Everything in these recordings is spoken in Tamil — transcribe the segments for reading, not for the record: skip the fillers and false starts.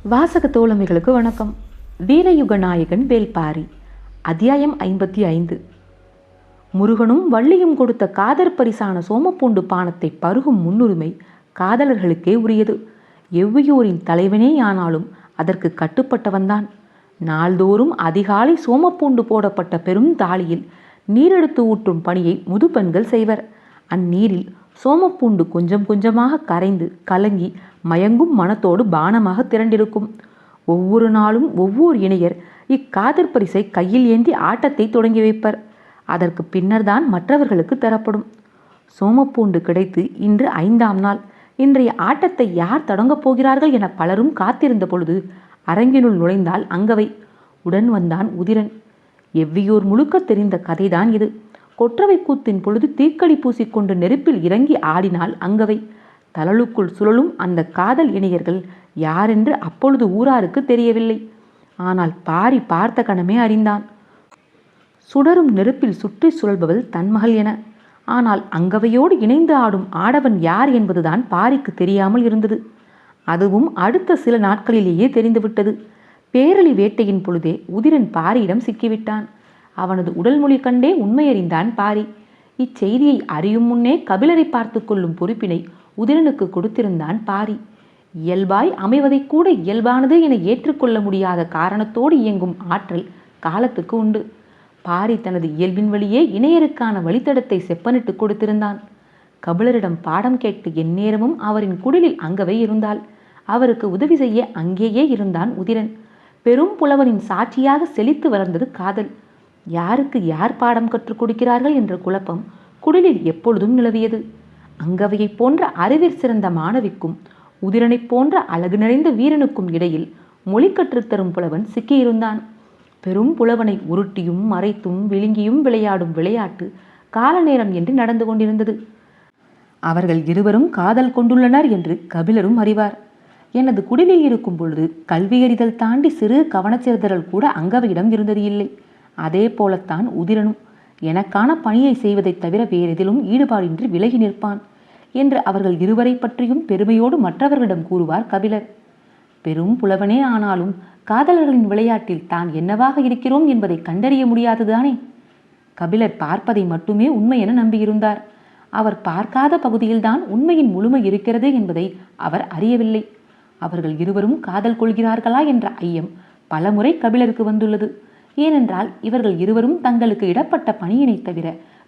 வாசக தோழமைகளுக்கு வணக்கம். வீரயுக நாயகன் வேல்பாரி. அத்தியாயம் 55. முருகனும் வள்ளியும் கொடுத்த காதற் பரிசான சோமப்பூண்டு பானத்தை பருகும் முன்னுரிமை காதலர்களுக்கே உரியது. எவ்வியூரின் தலைவனேயானாலும் அதற்கு கட்டுப்பட்டவன்தான். நாள்தோறும் அதிகாலை சோமப்பூண்டு போடப்பட்ட பெரும் தாளியில் நீரெடுத்து ஊற்றும் பணியை முதுபெண்கள் செய்வர். அந்நீரில் சோமப்பூண்டு கொஞ்சம் கொஞ்சமாக கரைந்து கலங்கி மயங்கும் மனத்தோடு பானமாக திரண்டிருக்கும். ஒவ்வொரு நாளும் ஒவ்வொரு இணையர் இக்காதற் பரிசை கையில் ஏந்தி ஆட்டத்தை தொடங்கி வைப்பர். அதற்கு பின்னர்தான் மற்றவர்களுக்கு தரப்படும். சோமப்பூண்டு கிடைத்து இன்று 5ஆம் நாள். இன்றைய ஆட்டத்தை யார் தொடங்கப் போகிறார்கள் என பலரும் காத்திருந்த பொழுது அரங்கினுள் நுழைந்தால் அங்கவை. உடன் வந்தான் உதிரன். எவ்வியூர் முழுக்க தெரிந்த கதைதான் இது. கொற்றவை கூத்தின் பொழுது தீக்களி பூசிக்கொண்டு நெருப்பில் இறங்கி ஆடினாள் அங்கவை. தலலுக்குள் சுழலும் அந்த காதல் இணையர்கள் யாரென்று அப்பொழுது ஊராருக்கு தெரியவில்லை. ஆனால் பாரி பார்த்த கணமே அறிந்தான். சுடரும் நெருப்பில் சுற்றி சுழல்பவள் தன்மகள் என. ஆனால் அங்கவையோடு இணைந்து ஆடும் ஆடவன் யார் என்பதுதான் பாரிக்கு தெரியாமல் இருந்தது. அதுவும் அடுத்த சில நாட்களிலேயே தெரிந்துவிட்டது. பேரளி வேட்டையின் பொழுதே உதிரன் பாரியிடம் சிக்கிவிட்டான். அவனது உடல் மொழி கண்டே உண்மையறிந்தான் பாரி. இச்செய்தியை அறியும் முன்னே கபிலரை பார்த்து கொள்ளும் பொறுப்பினை உதிரனுக்கு கொடுத்திருந்தான் பாரி. இயல்பாய் அமைவதை கூட இயல்பானது என ஏற்றுக்கொள்ள முடியாத காரணத்தோடு இயங்கும் ஆற்றல் காலத்துக்கு உண்டு. பாரி தனது இயல்பின் வழியே இணையருக்கான வழித்தடத்தை செப்பனிட்டு கொடுத்திருந்தான். கபிலரிடம் பாடம் கேட்டு எந்நேரமும் அவரின் குடிலில் அங்கவை இருந்தாள். அவருக்கு உதவி செய்ய அங்கேயே இருந்தான் உதிரன். பெரும் புலவனின் சாட்சியாக செழித்து வளர்ந்தது காதல். யாருக்கு யார் பாடம் கற்றுக் கொடுக்கிறார்கள் என்ற குழப்பம் குடிலில் எப்பொழுதும் நிலவியது. அங்கவையைப் போன்ற அறிவிற் சிறந்த மாணவிக்கும் உதிரனைப் போன்ற அழகு நிறைந்த வீரனுக்கும் இடையில் மொழி கற்றுத்தரும் புலவன் சிக்கியிருந்தான். பெரும் புலவனை உருட்டியும் மறைத்தும் விழுங்கியும் விளையாடும் விளையாட்டு கால நேரம் என்று நடந்து கொண்டிருந்தது. அவர்கள் இருவரும் காதல் கொண்டுள்ளனர் என்று கபிலரும் அறிவார். எனது குடிலில் இருக்கும் பொழுது கல்வியறிதல் தாண்டி சிறு கவனச்சிறுதல் கூட அங்கவையிடம் இருந்தது இல்லை. அதே போலத்தான் உதிரனும் எனக்கான பணியை செய்வதைத் தவிர வேறெதிலும் ஈடுபாடின்றி விலகி நிற்பான் என்று அவர்கள் இருவரை பற்றியும் பெருமையோடு மற்றவர்களிடம் கூறுவார் கபிலர். பெரும் புலவனே ஆனாலும் காதலர்களின் விளையாட்டில் தான் என்னவாக இருக்கிறோம் என்பதை கண்டறிய முடியாதுதானே. கபிலர் பார்ப்பதை மட்டுமே உண்மை என நம்பியிருந்தார். அவர் பார்க்காத பகுதியில்தான் உண்மையின் முழுமை இருக்கிறது என்பதை அவர் அறியவில்லை. அவர்கள் இருவரும் காதல் கொள்கிறார்களா என்ற ஐயம் பலமுறை கபிலருக்கு வந்துள்ளது. ஏனென்றால் இவர்கள் இருவரும் தங்களுக்கு இடப்பட்ட பணியினை தவிர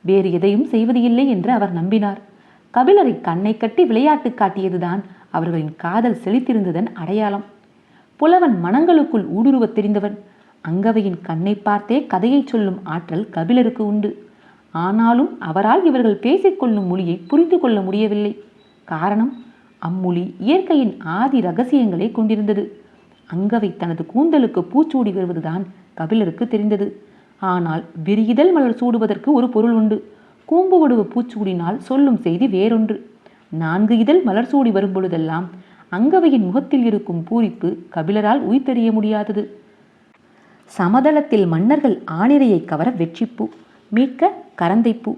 வேறு எதையும் செய்வது இல்லை என்று அவர் நம்பினார். கபிலரை கண்ணை கட்டி விளையாட்டு காட்டியதுதான் அவர்களின் காதல் செழித்திருந்ததன் அடையாளம். புலவன் மனங்களுக்குள் ஊடுருவத் தெரிந்தவன். அங்கவையின் கண்ணை பார்த்தே கதையை சொல்லும் ஆற்றல் கபிலருக்கு உண்டு. ஆனாலும் அவரால் இவர்கள் பேசிக்கொள்ளும் மொழியை புரிந்து கொள்ள முடியவில்லை. காரணம், அம்மொழி இயற்கையின் ஆதி ரகசியங்களை கொண்டிருந்தது. அங்கவை தனது கூந்தலுக்கு பூச்சூடி வருவதுதான் கபிலருக்கு தெரிந்தது. ஆனால் விரியிதழ் மலர் சூடுவதற்கு ஒரு பொருள் உண்டு. கூம்பு வடுவ பூச்சூடினால் சொல்லும் செய்தி வேறொன்று. 4 இதழ் மலர் சூடி வரும் பொழுதெல்லாம் அங்கவையின் முகத்தில் இருக்கும் பூரிப்பு கபிலரால் உய்தறிய முடியாதது. சமதளத்தில் மன்னர்கள் ஆணிரையை கவர வெற்றிப்பூ, மீட்க கரந்தைப்பூ,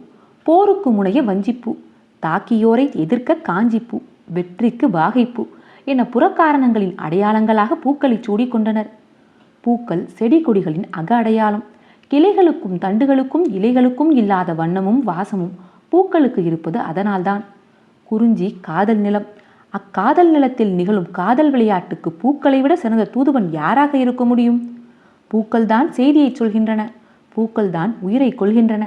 போருக்கு முனைய வஞ்சிப்பூ, தாக்கியோரை எதிர்க்க காஞ்சிப்பூ, வெற்றிக்கு வாகைப்பூ என புறக்காரணங்களின் அடையாளங்களாக பூக்களை சூடி கொண்டனர். பூக்கள் செடி கொடிகளின் அக அடையாளம். கிளைகளுக்கும் தண்டுகளுக்கும் இலைகளுக்கும் இல்லாத வண்ணமும் வாசமும் பூக்களுக்கு இருப்பது அதனால்தான். குறிஞ்சி காதல் நிலம். அக்காதல் நிலத்தில் நிகழும் காதல் விளையாட்டுக்கு பூக்களை விட சிறந்த தூதுவன் யாராக இருக்க முடியும்? பூக்கள் தான் செய்தியை சொல்கின்றன. பூக்கள் தான் உயிரை கொள்கின்றன.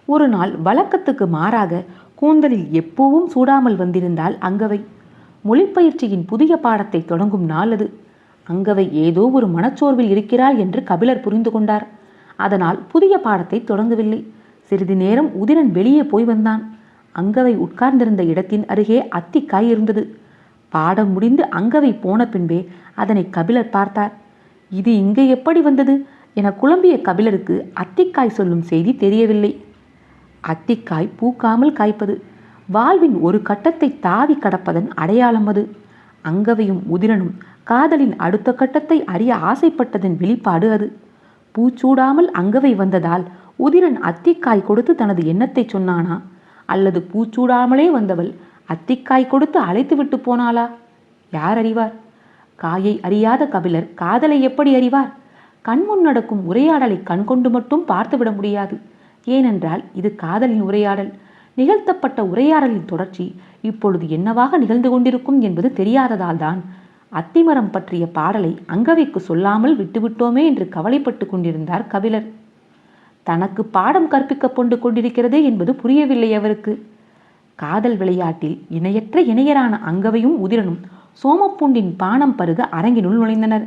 ஒரு நாள் வழக்கத்துக்கு மாறாக கூந்தலில் எப்பவும் சூடாமல் வந்திருந்தால் அங்கவை. மொழிப்பயிற்சியின் புதிய பாடத்தை தொடங்கும் நாள் அது. அங்கவை ஏதோ ஒரு மனச்சோர்வில் இருக்கிறாள் என்று கபிலர் புரிந்து கொண்டார். அதனால் புதிய பாடத்தை தொடங்கவில்லை. சிறிது நேரம் உதிரன் வெளியே போய் வந்தான். அங்கவை உட்கார்ந்திருந்த இடத்தின் அருகே அத்திக்காய் இருந்தது. பாடம் முடிந்து அங்கவை போன பின்பே அதனை கபிலர் பார்த்தார். இது இங்கே எப்படி வந்தது என குழம்பிய கபிலருக்கு அத்திக்காய் சொல்லும் செய்தி தெரியவில்லை. அத்திக்காய் பூக்காமல் காய்ப்பது, வாழ்வின் ஒரு கட்டத்தை தாவி கடப்பதன் அடையாளம் அது. அங்கவையும் உதிரனும் காதலின் அடுத்த கட்டத்தை அறிய ஆசைப்பட்டதன் வெளிப்பாடு அது. பூச்சூடாமல் அங்கவை வந்ததால் உதிரன் அத்திக்காய் கொடுத்து தனது எண்ணத்தை சொன்னானா, அல்லது பூச்சூடாமலே வந்தவள் அத்திக்காய் கொடுத்து அழைத்து விட்டு போனாளா? யார் அறிவார்? காயை அறியாத கபிலர் காதலை எப்படி அறிவார்? கண்முன் நடக்கும் உரையாடலை கண்கொண்டு மட்டும் பார்த்துவிட முடியாது. ஏனென்றால் இது காதலின் உரையாடல். நிகழ்த்தப்பட்ட உரையாடலின் தொடர்ச்சி இப்பொழுது என்னவாக நிகழ்ந்து கொண்டிருக்கும் என்பது தெரியாததால் தான் அத்திமரம் பற்றிய பாடலை அங்கவைக்கு சொல்லாமல் விட்டுவிட்டோமே என்று கவலைப்பட்டு கொண்டிருந்தார் கபிலர். தனக்கு பாடம் கற்பிக்கப்பட்டு கொண்டிருக்கிறதே என்பது புரியவில்லை அவருக்கு. காதல் விளையாட்டில் இணையற்ற இணையரான அங்கவையும் உதிரனும் சோமப்பூண்டின் பானம் பருக அரங்கினுள் நுழைந்தனர்.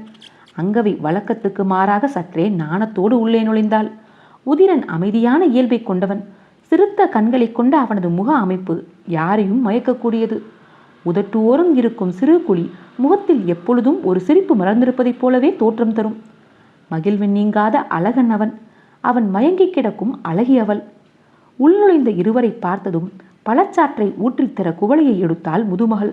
அங்கவை வழக்கத்துக்கு மாறாக சற்றே நாணத்தோடு உள்ளே நுழைந்தாள். உதிரன் அமைதியான இயல்பை கொண்டவன். சிறுத்த கண்களை கொண்ட அவனது முக அமைப்பு யாரையும் மயக்கக்கூடியது. உதட்டோரம் இருக்கும் சிறு குழி முகத்தில் எப்பொழுதும் ஒரு சிரிப்பு மலர்ந்திருப்பதைப் போலவே தோற்றம் தரும். மகிழ்வின் நீங்காத அழகன் அவன். அவன் மயங்கி கிடக்கும் அழகி அவள். உள்நுழைந்த இருவரை பார்த்ததும் பழச்சாற்றை ஊற்றித்தர குவளையை எடுத்தாள் முதுமகள்.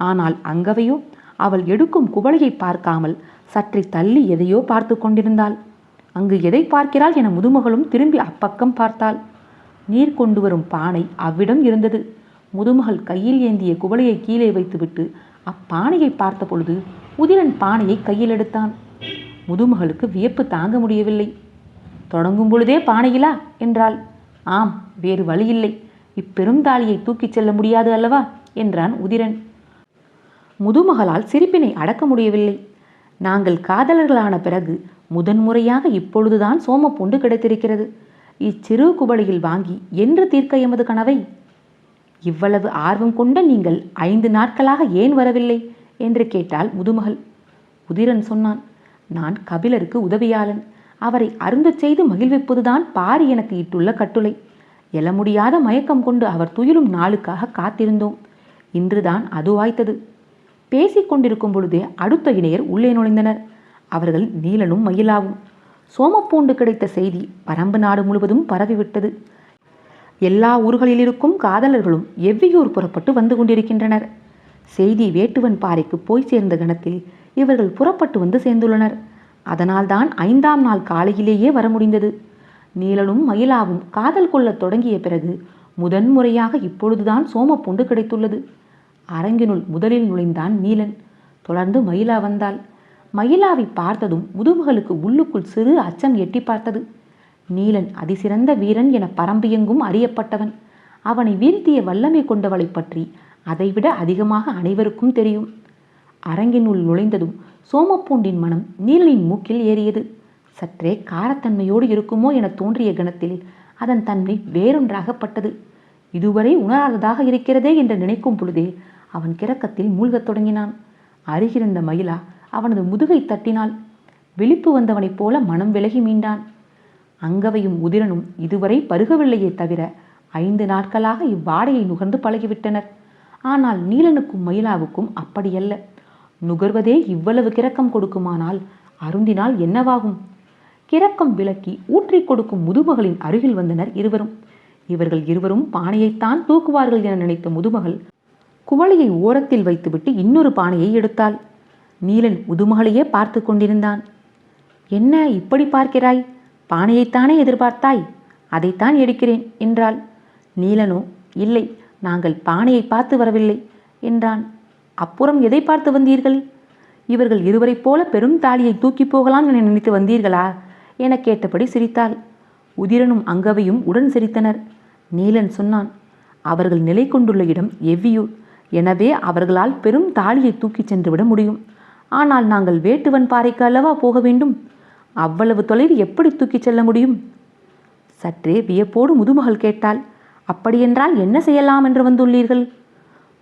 ஆனால் அங்கவையோ அவள் எடுக்கும் குவளையை பார்க்காமல் சற்றே தள்ளி எதையோ பார்த்து கொண்டிருந்தாள். அங்கு எதை பார்க்கிறாள் என முதுமகளும் திரும்பி அப்பக்கம் பார்த்தாள். நீர் கொண்டு வரும் பானை அவ்விடம் இருந்தது. முதுமகள் கையில் ஏந்திய குவளையை கீழே வைத்துவிட்டு அப்பானையை பார்த்த பொழுது உதிரன் பானையை கையில் எடுத்தான். முதுமகளுக்கு வியப்பு தாங்க முடியவில்லை. தொடங்கும் பொழுதே பானையிலா என்றாள். ஆம், வேறு வழியில்லை. இப்பெருந்தாளியை தூக்கிச் செல்ல முடியாது அல்லவா என்றான் உதிரன். முதுமகளால் சிரிப்பினை அடக்க முடியவில்லை. நாங்கள் காதலர்களான பிறகு முதன்முறையாக இப்பொழுதுதான் சோமப்பூண்டு கிடைத்திருக்கிறது. இச்சிறு குவளையில் வாங்கி என்று தீர்க்க எமது கனவை? இவ்வளவு ஆர்வம் கொண்ட நீங்கள் 5 நாட்களாக ஏன் வரவில்லை என்று கேட்டாள் முதுமகள். உதிரன் சொன்னான், நான் கபிலருக்கு உதவியாளன். அவரை அருந்தச் செய்து மகிழ்விப்பதுதான் பாரி எனக்கு இட்டுள்ள கட்டுளை. எழ முடியாத மயக்கம் கொண்டு அவர் துயிலும் நாளுக்காக காத்திருந்தோம். இன்றுதான் அது வாய்த்தது. பேசிக்கொண்டிருக்கும் பொழுதே அடுத்த இணையர் உள்ளே நுழைந்தனர். அவர்கள் நீலனும் மயிலாவும். சோமப்பூண்டு கிடைத்த செய்தி பரம்பு நாடு முழுவதும் பரவிவிட்டது. எல்லா ஊர்களில் இருக்கும் காதலர்களும் எவ்வியூர் புறப்பட்டு வந்து கொண்டிருக்கின்றனர். செய்தி வேட்டுவன் பாறைக்கு போய் சேர்ந்த கணத்தில் இவர்கள் புறப்பட்டு வந்து சேர்ந்துள்ளனர். அதனால்தான் 5ஆம் நாள் காலையிலேயே வர முடிந்தது. நீலனும் மயிலாவும் காதல் கொள்ளத் தொடங்கிய பிறகு முதன்முறையாக இப்பொழுதுதான் சோமப்பூண்டு கிடைத்துள்ளது. அரங்கினுள் முதலில் நுழைந்தான் நீலன். தொடர்ந்து மயிலா வந்தாள். மயிலாவை பார்த்ததும் முதுமகளுக்கு உள்ளுக்குள் சிறு அச்சம் எட்டி பார்த்தது. நீலன் அதிசிறந்த வீரன் என பரம்பியெங்கும் அறியப்பட்டவன். அவனை வீழ்த்திய வல்லமை கொண்டவளை பற்றி அதைவிட அதிகமாக அனைவருக்கும் தெரியும். அரங்கினுள் நுழைந்ததும் சோமப்பூண்டின் மனம் நீலனின் மூக்கில் ஏறியது. சற்றே காரத்தன்மையோடு இருக்குமோ என தோன்றிய கணத்தில் அதன் தன்மை வேறொன்றாகப்பட்டது. இதுவரை உணராததாக இருக்கிறதே என்று நினைக்கும் பொழுதே அவன் கிறக்கத்தில் மூழ்கத் தொடங்கினான். அருகிருந்த மயிலா அவனது முதுகை தட்டினாள். விழிப்பு வந்தவனைப் போல மனம் விலகி மீண்டான். அங்கவையும் உதிரனும் இதுவரை பருகவில்லையே தவிர 5 நாட்களாக இவ்வாடையை நுகர்ந்து பழகிவிட்டனர். ஆனால் நீலனுக்கும் மயிலாவுக்கும் அப்படியல்ல. நுகர்வதே இவ்வளவு கிறக்கம் கொடுக்குமானால் அருந்தினால் என்னவாகும்? கிறக்கம் விலக்கி ஊற்றி கொடுக்கும் முதுமகளின் அருகில் வந்தனர் இருவரும். இவர்கள் இருவரும் பானையைத்தான் தூக்குவார்கள் என நினைத்த முதுமகள் குவளையை ஓரத்தில் வைத்துவிட்டு இன்னொரு பானையை எடுத்தாள். நீலன் முதுமகளையே பார்த்து கொண்டிருந்தான். என்ன இப்படி பார்க்கிறாய்? பானையைத்தானே எதிர்பார்த்தாய்? அதைத்தான் எடுக்கிறேன் என்றாள். நீலனோ, இல்லை, நாங்கள் பானையை பார்த்து வரவில்லை என்றான். அப்புறம் எதை பார்த்து வந்தீர்கள்? இவர்கள் இருவரைப் போல பெரும் தாலியை தூக்கி போகலாம் என நினைத்து வந்தீர்களா என கேட்டபடி சிரித்தாள். உதிரனும் அங்கவையும் உடன் சிரித்தனர். நீலன் சொன்னான், அவர்கள் நிலை கொண்டுள்ள இடம் எவ்வியூர். எனவே அவர்களால் பெரும் தாலியை தூக்கிச் சென்று விட முடியும். ஆனால் நாங்கள் வேட்டுவன் பாறைக்கு அல்லவா போக வேண்டும். அவ்வளவு தொலைவு எப்படி தூக்கிச் செல்ல முடியும்? சற்றே வியப்போடு முதுமகள் கேட்டாள். அப்படியென்றால் என்ன செய்யலாம் என்று வந்துள்ளீர்கள்?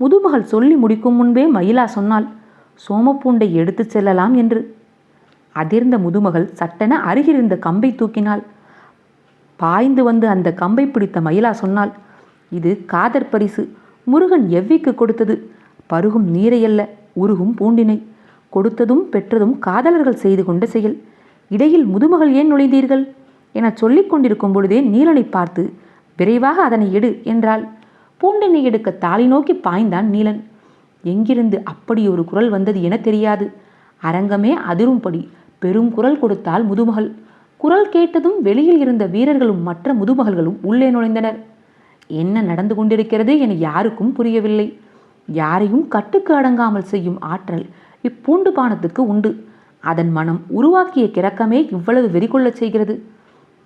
முதுமகள் சொல்லி முடிக்கும் முன்பே மயிலா சொன்னாள், சோமப்பூண்டை எடுத்துச் செல்லலாம் என்று. அதிர்ந்த முதுமகள் சட்டென அருகிருந்த கம்பை தூக்கினாள். பாய்ந்து வந்து அந்த கம்பை பிடித்த மயிலா சொன்னாள், இது காதற் பரிசு. முருகன் எவ்விக்கு கொடுத்தது. பருகும் நீரையல்ல, உருகும் பூண்டினை. கொடுத்ததும் பெற்றதும் காதலர்கள் செய்து கொண்ட செயல். இடையில் முதுமகள் ஏன் நுழைந்தீர்கள் என சொல்லிக் கொண்டிருக்கும் பொழுதே நீலனை பார்த்து, விரைவாக அதனை எடு என்றாள். பூண்டினை எடுக்க தாலி நோக்கி பாய்ந்தான் நீலன். எங்கிருந்து அப்படி ஒரு குரல் வந்தது என தெரியாது. அரங்கமே அதிரும்படி பெரும் குரல் கொடுத்தாள் முதுமகள். குரல் கேட்டதும் வெளியில் இருந்த வீரர்களும் மற்ற முதுமகள்களும் உள்ளே நுழைந்தனர். என்ன நடந்து கொண்டிருக்கிறது என யாருக்கும் புரியவில்லை. யாரையும் கட்டுக்கு அடங்காமல் செய்யும் ஆற்றல் இப்பூண்டு பானத்துக்கு உண்டு. அதன் மனம் உருவாக்கிய கிறக்கமே இவ்வளவு வெறிகொள்ளச் செய்கிறது.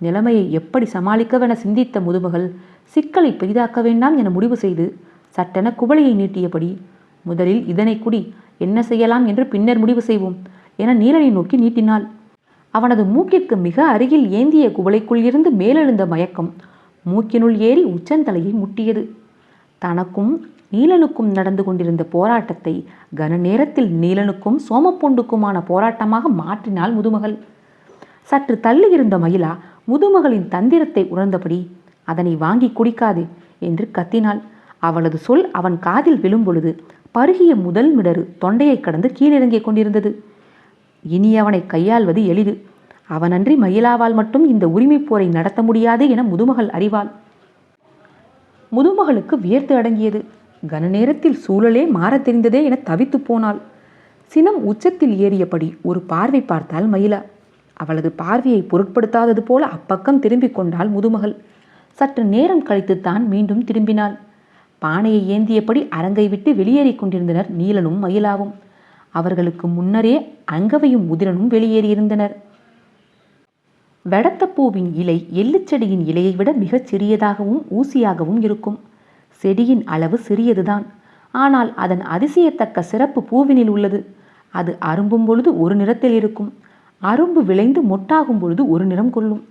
நிலைமையை எப்படி சமாளிக்கவென சிந்தித்த முதுமகள் சிக்கலை பெரிதாக்க வேண்டாம் என முடிவு செய்து சட்டென குவளையை நீட்டியபடி, முதலில் இதனை குடி, என்ன செய்யலாம் என்று பின்னர் முடிவு செய்வோம் என நீலனை நோக்கி நீட்டினாள். அவனது மூக்கிற்கு மிக அருகில் ஏந்திய குவளைக்குள் இருந்து மேலெழுந்த மயக்கம் மூக்கினுள் ஏறி உச்சந்தலையை முட்டியது. தனக்கும் நீலனுக்கும் நடந்து கொண்டிருந்த போராட்டத்தை கன நேரத்தில் நீலனுக்கும் சோமப்பொண்டுக்குமான போராட்டமாக மாற்றினாள் முதுமகள். சற்று தள்ளி இருந்த மயிலா முதுமகளின் தந்திரத்தை உணர்ந்தபடி, அதனை வாங்கி குடிக்காதே என்று கத்தினாள். அவளது சொல் அவன் காதில் விழும்பொழுது பருகிய முதல் மிடரு தொண்டையை கடந்து கீழிறங்கிக் கொண்டிருந்தது. இனி அவனை கையாள்வது எளிது. அவனன்றி மயிலாவால் மட்டும் இந்த உரிமை போரை நடத்த முடியாது என முதுமகள் அறிவாள். முதுமகளுக்கு வியர்த்து அடங்கியது. கன நேரத்தில் சூழலே மாற தெரிந்ததே என தவித்து போனாள். சினம் உச்சத்தில் ஏறியபடி ஒரு பார்வை பார்த்தாள் மயிலா. அவளது பார்வையை பொருட்படுத்தாதது போல அப்பக்கம் திரும்பிக் கொண்டாள் முதுமகள். சற்று நேரம் கழித்துத்தான் மீண்டும் திரும்பினாள். பானையை ஏந்தியபடி அரங்கை விட்டு வெளியேறி கொண்டிருந்தனர் நீலனும் மயிலாவும். அவர்களுக்கு முன்னரே அங்கவையும் உதிரனும் வெளியேறியிருந்தனர். வெடத்தப்பூவின் இலை எள்ளுச்செடியின் இலையை விட மிகச் சிறியதாகவும் ஊசியாகவும் இருக்கும். செடியின் அளவு சிறியதுதான். ஆனால் அதன் அதிசயத்தக்க சிறப்பு பூவினில் உள்ளது. அது அரும்பும் பொழுது ஒரு நிறத்தில் இருக்கும். அரும்பு விளைந்து மொட்டாகும் பொழுது ஒரு நிறம் கொள்ளும்.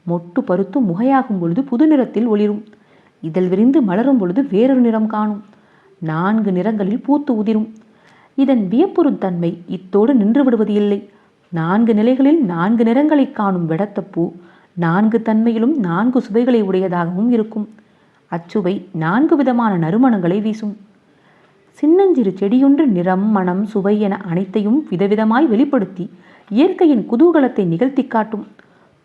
மொட்டு பருத்து முகையாகும் பொழுது புது நிறத்தில் ஒளிரும். இதழ் விரிந்து மலரும் பொழுது வேறொரு நிறம் காணும். 4 நிறங்களில் பூத்து உதிரும். இதன் வியப்புறும் தன்மை இத்தோடு நின்று விடுவது இல்லை. 4 நிலைகளில் 4 நிறங்களை காணும் வெடத்தப்பூ 4 தன்மையிலும் 4 சுவைகளை உடையதாகவும் இருக்கும். அச்சுவை 4 விதமான நறுமணங்களை வீசும். சின்னஞ்சிறு செடியொன்று நிறம், மனம், சுவை என அனைத்தையும் விதவிதமாய் வெளிப்படுத்தி இயற்கையின் குதூகலத்தை நிகழ்த்தி காட்டும்.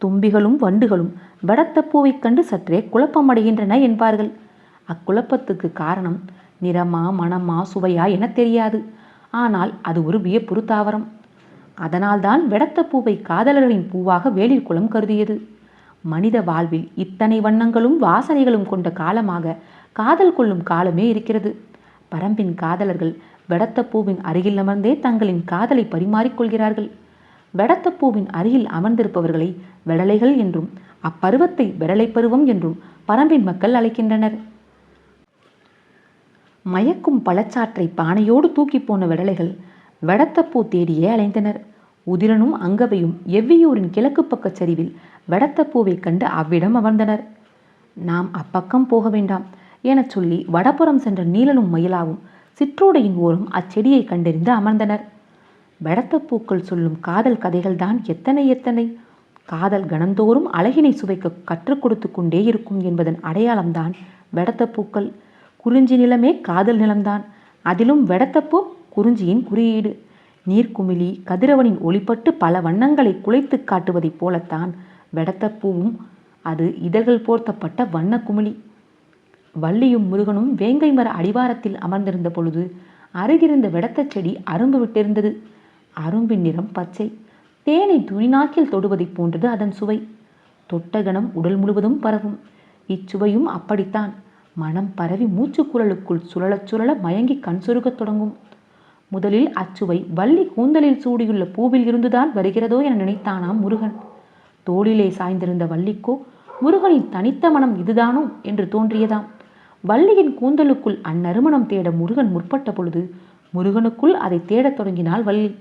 தும்பிகளும் வண்டுகளும் வெடத்தப்பூவைக் கண்டு சற்றே குழப்பமடைகின்றன என்பார்கள். அக்குழப்பத்துக்கு காரணம் நிறமா, மனமா, சுவையா என தெரியாது. ஆனால் அது ஒரு வியப்புறு தாவரம். அதனால்தான் வெடத்தப்பூவை காதலர்களின் பூவாக வேளிர்குலம் கருதியது. மனித வாழ்வில் இத்தனை வண்ணங்களும் வாசனைகளும் கொண்ட காலமாக காதல் கொள்ளும் காலமே இருக்கிறது. பரம்பின் காதலர்கள் வெடத்தப்பூவின் அருகில் அமர்ந்தே தங்களின் காதலை பரிமாறிக்கொள்கிறார்கள். வெடத்தப்பூவின் அருகில் அமர்ந்திருப்பவர்களை வெடலைகள் என்றும் அப்பருவத்தை வெடலை பருவம் என்றும் பரம்பின் மக்கள் அழைக்கின்றனர். மயக்கும் பழச்சாற்றை பானையோடு தூக்கி போன வெடலைகள் வெடத்தப்பூ தேடியே அலைந்தனர். உதிரனும் அங்கவையும் எவ்வியூரின் கிழக்கு பக்கச் சரிவில் வெடத்தப்பூவை கண்டு அவ்விடம் அமர்ந்தனர். நாம் அப்பக்கம் போக வேண்டாம் எனச் சொல்லி வடபுறம் சென்ற நீலனும் மயிலாவும் சிற்றோடையின் ஓரம் அச்செடியை கண்டறிந்து அமர்ந்தனர். வெடத்தப்பூக்கள் சொல்லும் காதல் கதைகள்தான் எத்தனை எத்தனை. காதல் கணந்தோறும் அழகினை சுவைக்க கற்றுக் கொடுத்து கொண்டே இருக்கும் என்பதன் அடையாளம்தான் வெடத்தப்பூக்கள். குறிஞ்சி நிலமே காதல் நிலம்தான். அதிலும் வெடத்தப்பூ குறிஞ்சியின் குறியீடு. நீர்க்குமிழி கதிரவனின் ஒளிப்பட்டு பல வண்ணங்களை குலைத்து காட்டுவதைப் போலத்தான் வெடத்தப்பூவும். அது இதழ்கள் போர்த்தப்பட்ட வண்ண குமிழி. வள்ளியும் முருகனும் வேங்கை மர அடிவாரத்தில் அமர்ந்திருந்த பொழுது அருகிருந்த வெடத்தச் செடி அரும்பு விட்டிருந்தது. அரும்பின் நிறம் பச்சை. தேனை துணிநாக்கில் தொடுவதைப் போன்றது அதன் சுவை. தொட்டகணம் உடல் முழுவதும் பரவும். இச்சுவையும் அப்படித்தான். மனம் பரவி மூச்சுக்குழலுக்குள் சுழலச் சுழல மயங்கி கண் சொருகத் தொடங்கும். முதலில் அச்சுவை வள்ளி கூந்தலில் சூடியுள்ள பூவில் இருந்துதான் வருகிறதோ என நினைத்தானாம் முருகன். தோளிலே சாய்ந்திருந்த வள்ளிக்கோ முருகனின் தனித்த மனம் இதுதானோ என்று தோன்றியதாம். வள்ளியின் கூந்தலுக்குள் அந்நறுமணம் தேட முருகன் முற்பட்ட பொழுது முருகனுக்குள் அதை தேடத் தொடங்கினாள் வள்ளி.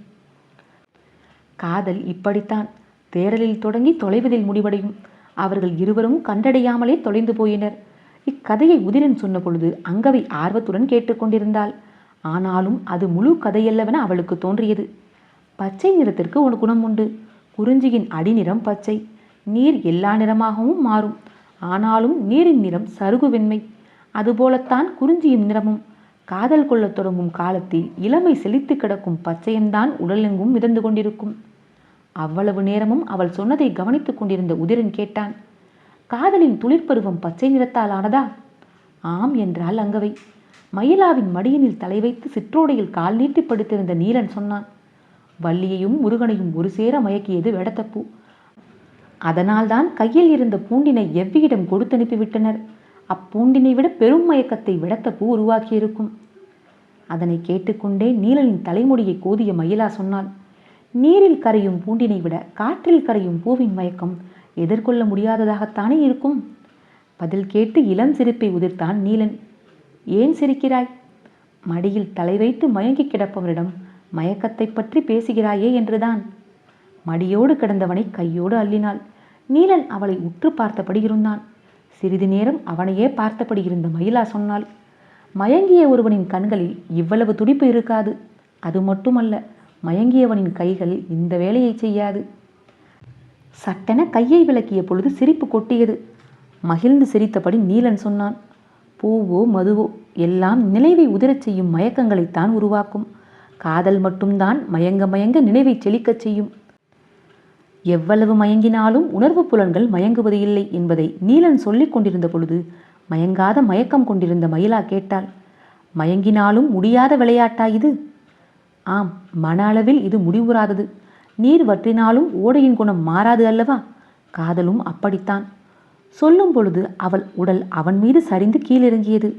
காதல் இப்படித்தான். தேடலில் தொடங்கி தொலைவதில் முடிவடையும். அவர்கள் இருவரும் கண்டடையாமலே தொலைந்து போயினர். இக்கதையை உதிரன் சொன்ன பொழுது அங்கவை ஆர்வத்துடன் கேட்டுக்கொண்டிருந்தாள். ஆனாலும் அது முழு கதையல்லவென அவளுக்கு தோன்றியது. பச்சை நிறத்திற்கு ஒரு குணம் உண்டு. குறிஞ்சியின் அடிநிறம் பச்சை. நீர் எல்லா நிறமாகவும் மாறும். ஆனாலும் நீரின் நிறம் சருகு வெண்மை. அதுபோலத்தான் குறிஞ்சியின் நிறமும். காதல் கொள்ளத் தொடங்கும் காலத்தில் இளமை செழித்து கிடக்கும் பச்சையன்தான் உடலெங்கும் மிதந்து கொண்டிருக்கும். அவ்வளவு நேரமும் அவள் சொன்னதை கவனித்துக் கொண்டிருந்த உதிரன் கேட்டான், காதலின் துளிர்பருவம் பச்சை நிறத்தால் ஆனதா? ஆம் என்றாள் அங்கவை. மயிலாவின் மடியினில் தலை வைத்து சிற்றோடையில் கால் நீட்டி படுத்திருந்த நீலன் சொன்னான், வள்ளியையும் முருகனையும் ஒரு சேர மயக்கியது வெடத்தப்பூ. அதனால்தான் கையில் இருந்த பூண்டினை எவ்வியிடம் கொடுத்தனுப்பிவிட்டனர். அப்பூண்டினை விட பெரும் மயக்கத்தை வெடத்தப்பூ உருவாக்கியிருக்கும். அதனை கேட்டுக்கொண்டே நீலனின் தலைமுடியை கோதிய மயிலா சொன்னாள், நீரில் கரையும் பூண்டினை விட காற்றில் கரையும் பூவின் மயக்கம் எதிர்கொள்ள முடியாததாகத்தானே இருக்கும். பதில் கேட்டு இளம் சிரிப்பை உதிர்த்தான் நீலன். ஏன் சிரிக்கிறாய்? மடியில் தலை வைத்து மயங்கி கிடப்பவரிடம் மயக்கத்தை பற்றி பேசுகிறாயே என்றுதான். மடியோடு கிடந்தவனை கையோடு அள்ளினாள். நீலன் அவளை உற்று பார்த்தபடி இருந்தான். சிறிது நேரம் அவனையே பார்த்தபடி இருந்த மயிலா சொன்னாள், மயங்கிய ஒருவனின் கண்களில் இவ்வளவு துடிப்பு இருக்காது. அது மட்டுமல்ல, மயங்கியவனின் கைகள் இந்த வேலையை செய்யாது. சட்டென கையை விலக்கிய பொழுது சிரிப்பு கொட்டியது. மகிழ்ந்து சிரித்தபடி நீலன் சொன்னான், பூவோ மதுவோ எல்லாம் நினைவை உதிரச் செய்யும் மயக்கங்களைத்தான் உருவாக்கும். காதல் மட்டும்தான் மயங்க மயங்க நினைவை செழிக்கச் செய்யும். எவ்வளவு மயங்கினாலும் உணர்வு புலன்கள் மயங்குவது இல்லை என்பதை நீலன் சொல்லிக் கொண்டிருந்த பொழுது மயங்காத மயக்கம் கொண்டிருந்த மயிலா கேட்டாள், மயங்கினாலும் முடியாத விளையாட்டா இது? ஆம், மன அளவில் இது முடிவுறாதது. நீர் வற்றினாலும் ஓடையின் குணம் மாறாது அல்லவா? காதலும் அப்படித்தான். சொல்லும் பொழுது அவள் உடல் அவன் மீது சரிந்து கீழிறங்கியது.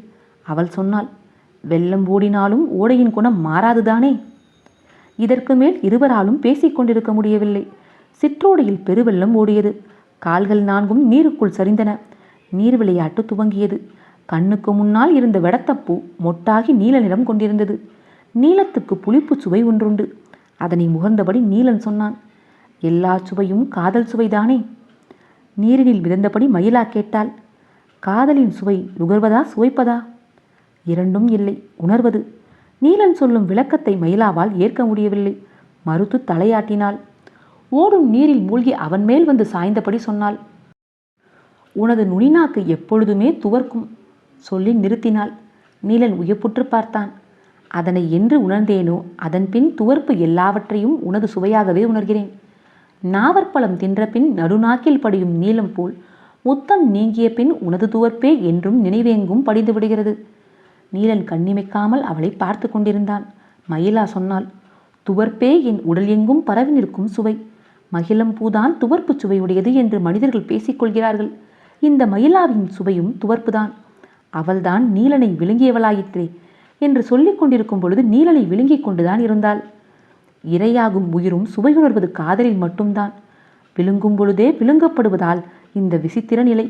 அவள் சொன்னாள், வெள்ளம் ஓடினாலும் ஓடையின் குணம் மாறாதுதானே? இதற்கு மேல் இருவராலும் பேசிக்கொண்டிருக்க முடியவில்லை. சிற்றோடையில் பெருவெள்ளம் ஓடியது. கால்கள் நான்கும் நீருக்குள் சரிந்தன. நீர் விளையாட்டு துவங்கியது. கண்ணுக்கு முன்னால் இருந்த வெடத்தப்பூ மொட்டாகி நீல நிறம் கொண்டிருந்தது. நீலத்துக்கு புளிப்பு சுவை ஒன்றுண்டு. அதனை முகர்ந்தபடி நீலன் சொன்னான், எல்லா சுவையும் காதல் சுவைதானே? நீரினில் மிதந்தபடி மயிலா கேட்டாள், காதலின் சுவை நுகர்வதா சுவைப்பதா? இரண்டும் இல்லை, உணர்வது. நீலன் சொல்லும் விளக்கத்தை மயிலாவால் ஏற்க முடியவில்லை. மறுத்து தலையாட்டினாள். ஓடும் நீரில் மூழ்கி அவன் மேல் வந்து சாய்ந்தபடி சொன்னாள், உனது நுனிநாக்கு எப்பொழுதுமே துவர்க்கும். சொல்லி நிறுத்தினாள். நீலன் உயப்புற்று பார்த்தான். அதனை என்று உணர்ந்தேனோ அதன் பின் துவர்ப்பு எல்லாவற்றையும் உனது சுவையாகவே உணர்கிறேன். நாவற்பழம் தின்ற பின் நடுநாக்கில் படியும் நீலம் போல் முத்தம் நீங்கிய பின் உனது துவர்ப்பே என்றும் நினைவேங்கும் படிந்து விடுகிறது. நீலன் கண்ணிமைக்காமல் அவளை பார்த்து கொண்டிருந்தான். மயிலா சொன்னாள், துவர்ப்பே என் உடல் எங்கும் பரவி நிற்கும் சுவை. மகிழம் பூதான் துவர்ப்பு சுவையுடையது என்று மனிதர்கள் பேசிக்கொள்கிறார்கள். இந்த மயிலாவின் சுவையும் துவர்ப்புதான். அவள்தான் நீலனை விழுங்கியவளாயிற்றே என்று சொல்லிக் கொண்டிருக்கும் பொழுது நீலனை விழுங்கிக் கொண்டுதான் இருந்தாள். இரையாகும் உயிரும் சுவையுணர்வது காதலில் மட்டும்தான். விழுங்கும் பொழுதே விழுங்கப்படுவதால் இந்த விசித்திர நிலை.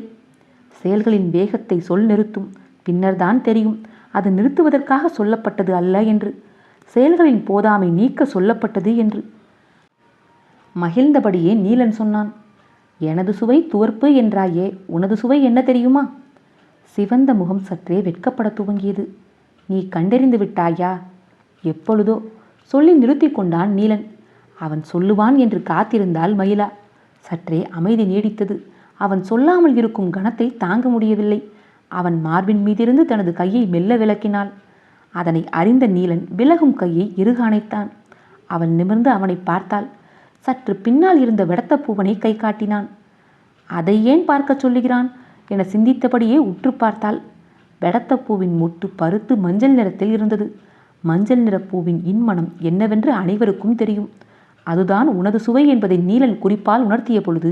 செயல்களின் வேகத்தை சொல் நிறுத்தும். பின்னர்தான் தெரியும் அது நிறுத்துவதற்காக சொல்லப்பட்டது அல்ல என்று, செயல்களின் போதாமை நீக்க சொல்லப்பட்டது என்று. மகிழ்ந்தபடியே நீலன் சொன்னான், எனது சுவை துவர்ப்பு என்றாயே, உனது சுவை என்ன தெரியுமா? சிவந்த முகம் சற்றே வெட்கப்பட துவங்கியது. நீ கண்டறிந்து விட்டாயா? எப்பொழுதோ. சொல்லி நிறுத்தி கொண்டான் நீலன். அவன் சொல்லுவான் என்று காத்திருந்தாள் மயிலா. சற்றே அமைதி நீடித்தது. அவன் சொல்லாமல் இருக்கும் கணத்தை தாங்க முடியவில்லை. அவன் மார்பின் மீதிருந்து தனது கையை மெல்ல விலக்கினாள். அதனை அறிந்த நீலன் விலகும் கையை இறுக அணைத்தான். அவள் நிமிர்ந்து அவனை பார்த்தாள். சற்று பின்னால் இருந்த வெடத்தப்பூவனை கை காட்டினான். அதை ஏன் பார்க்க சொல்லுகிறான் என சிந்தித்தபடியே உற்று பார்த்தாள். வெடத்தப்பூவின் மொட்டு பருத்து மஞ்சள் நிறத்தில் இருந்தது. மஞ்சள் நிற பூவின் இன்மனம் என்னவென்று அனைவருக்கும் தெரியும். அதுதான் உனது சுவை என்பதை நீலன் குறிப்பால் உணர்த்திய பொழுது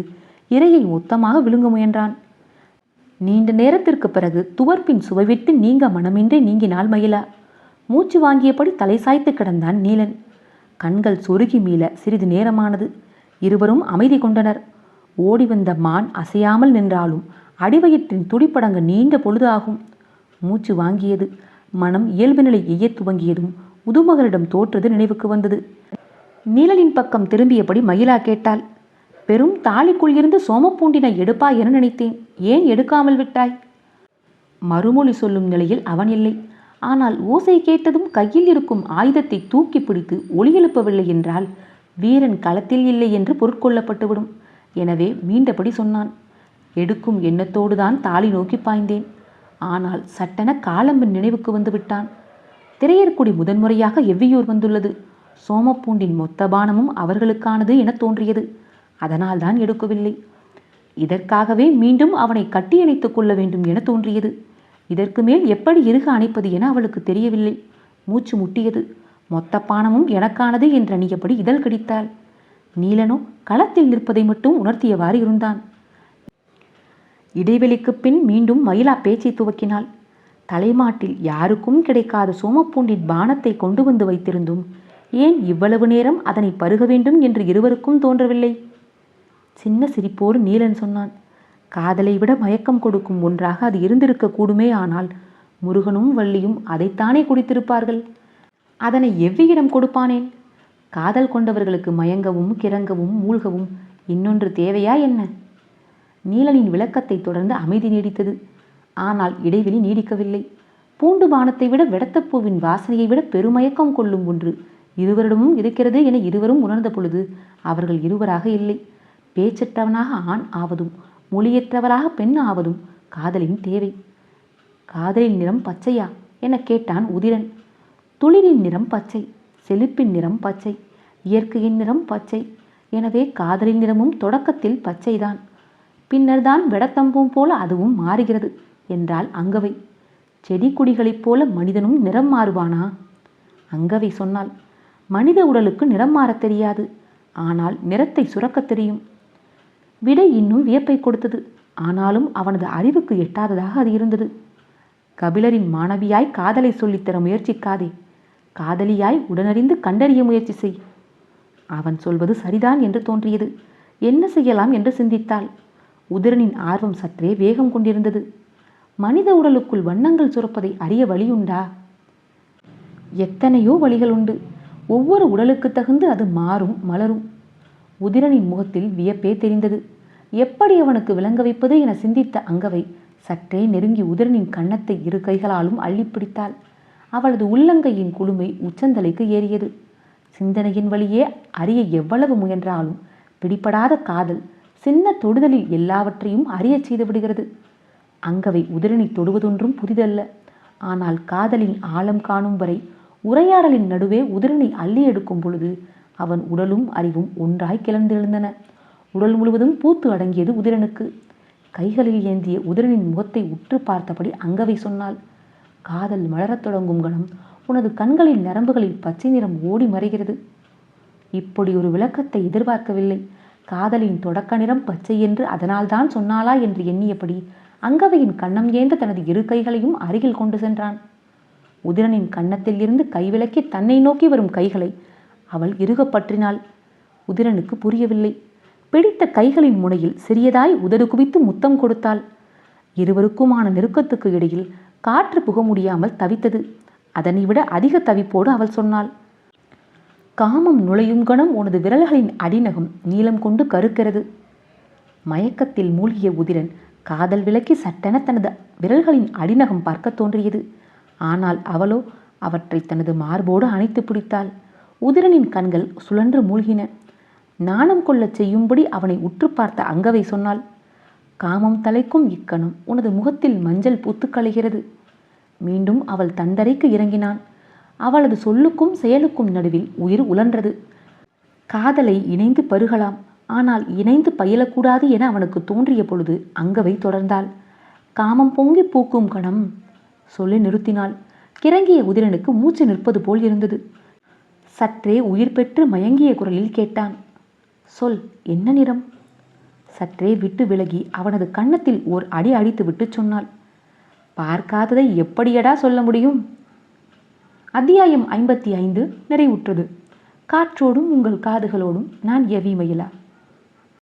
இரையை மொத்தமாக விழுங்க முயன்றான். நீண்ட நேரத்திற்கு பிறகு துவர்ப்பின் சுவை விட்டு நீங்க மனமின்றி நீங்கினாள் மயிலா. மூச்சு வாங்கியபடி தலை சாய்த்து கிடந்தான் நீலன். கண்கள் சொருகி மீள சிறிது நேரமானது. இருவரும் அமைதி கொண்டனர். ஓடி வந்த மான் அசையாமல் நின்றாலும் அடிவயிற்றின் துடிப்படங்க நீண்ட பொழுது ஆகும். மூச்சு வாங்கியது. மனம் இயல்பு நிலை எய்ய துவங்கியதும் முதுமகளிடம் தோற்றது நினைவுக்கு வந்தது. நீலனின் பக்கம் திரும்பியபடி மயிலா கேட்டாள், பெரும் தாலிக்குள் இருந்து சோமப்பூண்டினை எடுப்பாய் என நினைத்தேன், ஏன் எடுக்காமல் விட்டாய்? மறுமொழி சொல்லும் நிலையில் அவன் இல்லை. ஆனால் ஓசை கேட்டதும் கையில் இருக்கும் ஆயுதத்தை தூக்கி பிடித்து ஒலி எழுப்பவில்லை என்றால் வீரன் களத்தில் இல்லை என்று பொருட்கொள்ளப்பட்டுவிடும். எனவே மீண்டபடி சொன்னான், எடுக்கும் எண்ணத்தோடுதான் தாலி நோக்கி பாய்ந்தேன். ஆனால் சட்டென காலம்பன் நினைவுக்கு வந்து விட்டான். திரையர்குடி முதன்முறையாக எவ்வியூர் வந்துள்ளது. சோமப்பூண்டின் மொத்த பானமும் அவர்களுக்கானது என தோன்றியது. அதனால்தான் எடுக்கவில்லை. இதற்காகவே மீண்டும் அவனை கட்டி அணைத்துக் கொள்ள வேண்டும் என தோன்றியது. இதற்கு மேல் எப்படி இறுக அணைப்பது என அவளுக்கு தெரியவில்லை. மூச்சு முட்டியது. மொத்த பானமும் எனக்கானது என்றணியபடி இதழ் கடித்தாள். நீலனோ களத்தில் நிற்பதை மட்டும் உணர்த்தியவாறு இருந்தான். இடைவெளிக்கு பின் மீண்டும் மயிலா பேச்சை துவக்கினாள். தலைமாட்டில் யாருக்கும் கிடைக்காத சோமப்பூண்டின் பானத்தை கொண்டு வந்து வைத்திருந்தும் ஏன் இவ்வளவு நேரம் அதனை பருக வேண்டும் என்று இருவருக்கும் தோன்றவில்லை. சின்ன சிரிப்போடு நீலன் சொன்னான், காதலை விட மயக்கம் கொடுக்கும் ஒன்றாக அது இருந்திருக்க கூடுமே. ஆனால் முருகனும் வள்ளியும் அதைத்தானே குடித்திருப்பார்கள். அதனை எவ்வியிடம் கொடுப்பானேன்? காதல் கொண்டவர்களுக்கு மயங்கவும் கிறங்கவும் மூழ்கவும் இன்னொன்று தேவையா என்ன? நீலனின் விளக்கத்தை தொடர்ந்து அமைதி நீடித்தது. ஆனால் இடைவெளி நீடிக்கவில்லை. பூண்டு பானத்தை விட வெடத்தப்பூவின் வாசனையை விட பெருமயக்கம் கொள்ளும் ஒன்று இருவரிடமும் இருக்கிறது என இருவரும் உணர்ந்த பொழுது அவர்கள் இருவராக இல்லை. பேச்சற்றவனாக ஆண் ஆவதும் மொழியற்றவராக பெண் ஆவதும் காதலின் தேவை. காதலின் நிறம் பச்சையா என கேட்டான் உதிரன். துளிரின் நிறம் பச்சை, செழிப்பின் நிறம் பச்சை, இயற்கையின் நிறம் பச்சை. எனவே காதலின் நிறமும் தொடக்கத்தில் பச்சைதான், பின்னர் தான் வெடத்தம்பும் போல அதுவும் மாறுகிறது என்றாள் அங்கவை. செடி கொடிகளைப் போல மனிதனும் நிறம் மாறுவானா? அங்கவை சொன்னாள், மனித உடலுக்கு நிறம் மாறத் தெரியாது, ஆனால் நிறத்தை சுரக்கத் தெரியும். விடை இன்னும் வியப்பை கொடுத்தது. ஆனாலும் அவனது அறிவுக்கு எட்டாததாக அது இருந்தது. கபிலரின் மாணவியாய் காதலை சொல்லித்தர முயற்சிக்காதே, காதலியாய் உடனறிந்து கண்டறிய முயற்சி செய். அவன் சொல்வது சரிதான் என்று தோன்றியது. என்ன செய்யலாம் என்று சிந்தித்தாள். உதிரனின் ஆர்வம் சற்றே வேகம் கொண்டிருந்தது. மனித உடலுக்குள் வண்ணங்கள் சுரப்பதை அறிய வழியுண்டா? எத்தனையோ வழிகள் உண்டு. ஒவ்வொரு உடலுக்கு தகுந்து அது மாறும் மலரும். உதிரனின் முகத்தில் வியப்பே தெரிந்தது. எப்படி அவனுக்கு விளங்க வைப்பது என சிந்தித்த அங்கவை சற்றே நெருங்கி உதிரனின் கன்னத்தை இரு கைகளாலும் அள்ளி பிடித்தாள். அவளது உள்ளங்கையின் குளுமை உச்சந்தலைக்கு ஏறியது. சிந்தனையின் வழியே அறிய எவ்வளவு முயன்றாலும் பிடிபடாத காதல் சின்ன தொடுதலில் எல்லாவற்றையும் அறியச் செய்து விடுகிறது. அங்கவை உதிரனை தொடுவதொன்றும் புதிதல்ல. ஆனால் காதலின் ஆழம் காணும் வரை உரையாடலின் நடுவே உதிரனை அள்ளி எடுக்கும் பொழுது அவன் உடலும் அறிவும் ஒன்றாய் கிளர்ந்தெழுந்தன. உடல் முழுவதும் பூத்து அடங்கியது உதிரனுக்கு. கைகளில் ஏந்திய உதிரனின் முகத்தை உற்று பார்த்தபடி அங்கவை சொன்னாள், காதல் மலரத் தொடங்கும் கணம் உனது கண்களின் நரம்புகளில் பச்சை நிறம் ஓடி மறைகிறது. இப்படி ஒரு விளக்கத்தை எதிர்பார்க்கவில்லை. காதலின் தொடக்க நிறம் பச்சை என்று அதனால்தான் சொன்னாளா என்று எண்ணியபடி அங்கவையின் கன்னம் ஏந்த தனது இரு கைகளையும் அருகில் கொண்டு சென்றான். உதிரனின் கன்னத்தில் இருந்து கைவிலக்கி தன்னை நோக்கி வரும் கைகளை அவள் இறுக பற்றினாள். உதிரனுக்கு புரியவில்லை. பிடித்த கைகளின் முனையில் சிறியதாய் உதடு குவித்து முத்தம் கொடுத்தாள். இருவருக்குமான நெருக்கத்துக்கு இடையில் காற்று புக முடியாமல் தவித்தது. அதனை விட அதிக தவிப்போடு அவள் சொன்னாள், காமம் நுழையும் கணம் உனது விரல்களின் அடிநகம் நீளம் கொண்டு கருக்கிறது. மயக்கத்தில் மூழ்கிய உதிரன் காதல் விலக்கி சட்டென தனது விரல்களின் அடிநகம் பார்க்க தோன்றியது. ஆனால் அவளோ அவற்றை தனது மார்போடு அணைத்து பிடித்தாள். உதிரனின் கண்கள் சுழன்று மூழ்கின. நாணம் கொள்ளச் செய்யும்படி அவனை உற்று பார்த்த அங்கவை சொன்னாள், காமம் தலைக்கும் இக்கணம் உனது முகத்தில் மஞ்சள் பூத்து களைகிறது. மீண்டும் அவள் தந்தரைக்கு இறங்கினான். அவளது சொல்லுக்கும் செயலுக்கும் நடுவில் உயிர் உழன்றது. காதலை இணைந்து பருகலாம், ஆனால் இணைந்து பயிலக்கூடாது என அவனுக்கு தோன்றிய பொழுது அங்கவை தொடர்ந்தாள், காமம் பொங்கி பூக்கும் கணம் சொல்லி நிறுத்தினாள். கிறங்கிய உதிரனுக்கு மூச்சு நிற்பது போல் இருந்தது. சற்றே உயிர் பெற்று மயங்கிய குரலில் கேட்டான், சொல், என்ன நிறம்? சற்றே விட்டு விலகி அவனது கன்னத்தில் ஓர் அடி அடித்து விட்டு சொன்னாள், பார்க்காததை எப்படியடா சொல்ல முடியும்? அத்தியாயம் 55 நிறைவுற்றது. காற்றோடும் உங்கள் காதுகளோடும் நான் எவி மயிலா.